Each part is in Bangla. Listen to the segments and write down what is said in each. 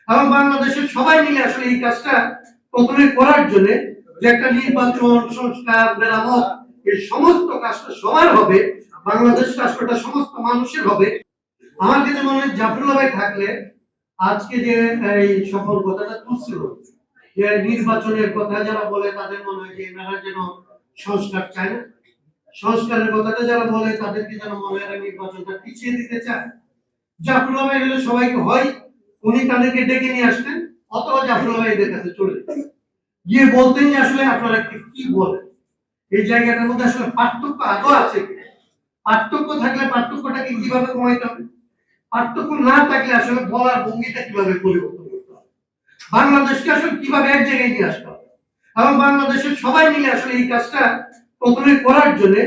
এবং বাংলাদেশের সবাই মিলে আসলে এই কাজটা প্রথমে করার জন্য যে একটা নির্বাচন সংস্কার মেরামত এই সমস্ত কাজটা সবার হবে, বাংলাদেশ রাষ্ট্রটা সমস্ত মানুষের হবে। আমার কাছে মনে হয় জাফরুল্লাহ ভাই থাকলে আজকে যে এই সফল কথাটা তুলছিল যে নির্বাচনের কথা যারা বলে তাদের মনে হয় যে এনারা যেন সংস্কার চায় না, সংস্কারের কথাটা যারা বলে তাদেরকে যেন মনে হয় নির্বাচনটা পিছিয়ে দিতে চায়। জাফরুল্লাহ ভাই হলে সবাইকে হয় উনি তাদেরকে ডেকে নিয়ে আসতেন, অথবা জাফরুল্লাহ ভাই এদের কাছে চলে গিয়ে বলতেন যে আসলে আপনারা কি বলেন, এই জায়গাটার মধ্যে আসলে পার্থক্য আদৌ আছে কি, পার্থক্য থাকলে পার্থক্যটাকে কিভাবে কমাইতে হবে, পার্থক্য না থাকলে আসলে বলার ভঙ্গিটা কিভাবে পরিবর্তন করতে হবে, বাংলাদেশকে আসলে কিভাবে এক জায়গায় নিয়ে আসতে হবে। এবং বাংলাদেশের সবাই মিলে আসলে এই কাজটা প্রথমে করার জন্য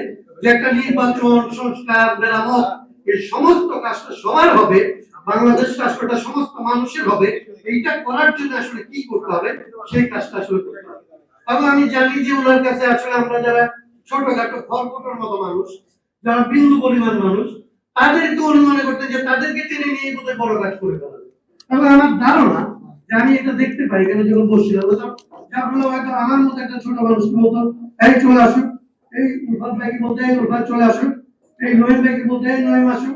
যে একটা নির্বাচন সংস্কার মেরামত এই সমস্ত কাজটা সবার হবে, বাংলাদেশ রাষ্ট্রটা সমস্ত মানুষের হবে, এইটা করার জন্য আসলে কি করতে হবে সেই কাজটা আসলে করতে হবে। এবং আমি জানি যে ওনার কাছে আসলে আমরা যারা ছোটখাটো ফলকটার মতো মানুষ, যারা বিন্দু পরিমাণ মানুষ, তাদেরকে উনি মনে করতেন যে তাদেরকে টেনে নিয়ে বোধহয় বড় কাজ করে ফেলাবে। এবং আমার ধারণা যে আমি এটা দেখতে পাই এখানে যখন বসছিলাম জাফরুল্লাহ হয়তো আমার মতো একটা ছোট মানুষ বলতো এই চলে আসুন, এই উরফাত ভাইকে বলতে এই উরফাত চলে আসুন, এই নয়ন ভাইকে বলতে এই নয়ন আসুন,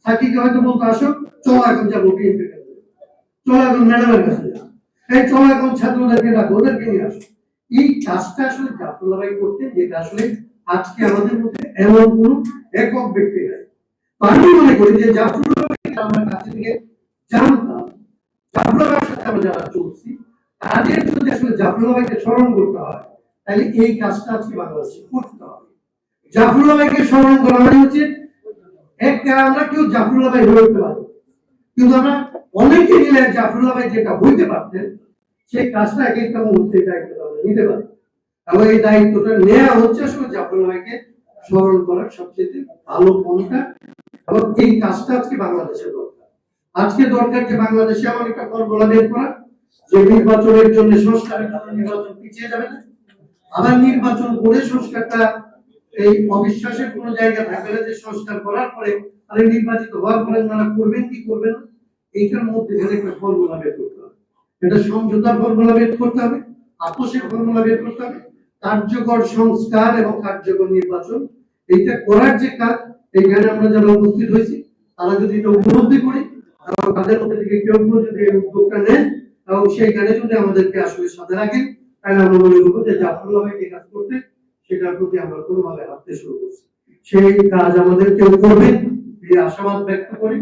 সাকিকে হয়তো বলতো আসো চলো এখন যাবো বিএনপি, চলো এখন ম্যাডামের কাছে যাও, এই চলো এখন ছাত্রদেরকে ডাকো, ওদেরকে নিয়ে আসো। এই কাজটা আসলে জাফরুল্লাহ ভাই করতেন, যেটা আসলে আজকে আমাদের মধ্যে এমন কোন একক ব্যক্তি নাই। আমি মনে করি যে জাফরুল্লাহ ভাইকে আমরা কাছে থেকে জানতাম, জাফরুল্লাহ ভাইয়ের সাথে আমরা যারা চলছি তাদের যদি আসলে জাফরুল্লাহ ভাইকে স্মরণ করতে হয় তাহলে এই কাজটা আজকে বাংলাদেশে করতে হবে। জাফরুল্লাহ ভাইকে স্মরণ করা মানে হচ্ছে একটা আমরা কেউ জাফরুল্লাহ ভাই হয়ে উঠতে পারবো, কিন্তু আমরা অনেকে মিলে জাফরুল্লাহ ভাই যেটা হইতে পারতেন সেই কাজটা এক একটা মুহূর্তে দায়িত্ব আমরা নিতে পারি। এবং এই দায়িত্বটা নেওয়া হচ্ছে আসলে জাফরুল্লাহ ভাইকে স্মরণ করার সবচেয়ে ভালো পন্থা। এবং এই কাজটা আজকে বাংলাদেশের দরকার, আজকে দরকার যে বাংলাদেশে এমন একটা ফর্মুলা বের করা যে নির্বাচনের জন্য সংস্কারের জন্য নির্বাচন পিছিয়ে যাবে না, আবার নির্বাচন করে সংস্কারটা এই অবিশ্বাসের কোন জায়গা থাকবে না যে সংস্কার করার পরে আর নির্বাচিত হওয়ার পরে তারা করবেন কি করবেন না, এইটার মধ্যে একটা ফর্মুলা বের করতে হবে। এটা সমঝোতার ফর্মুলা বের করতে হবে, আপোষের ফর্মুলা বের করতে হবে, কার্যকর সংস্কার এবং কার্যকর নির্বাচন এইটা করার যে কাজ, এইখানে আমরা যারা উপস্থিত হয়েছি তারা যদি এটা উপলব্ধি করি এবং তাদের মধ্যে থেকে কেউ কেউ যদি এই উদ্যোগটা নেন এবং সেইখানে যদি আমাদেরকে আসলে সাথে রাখেন তাহলে আমরা মনে করবো যে জাফরুল্লাহ ভাই যে কাজ করতে সেটার প্রতি আমরা কোনোভাবে হাঁটতে শুরু করছি, সেই কাজ আমাদের কেউ করবে এই আশাবাদ ব্যক্ত করি।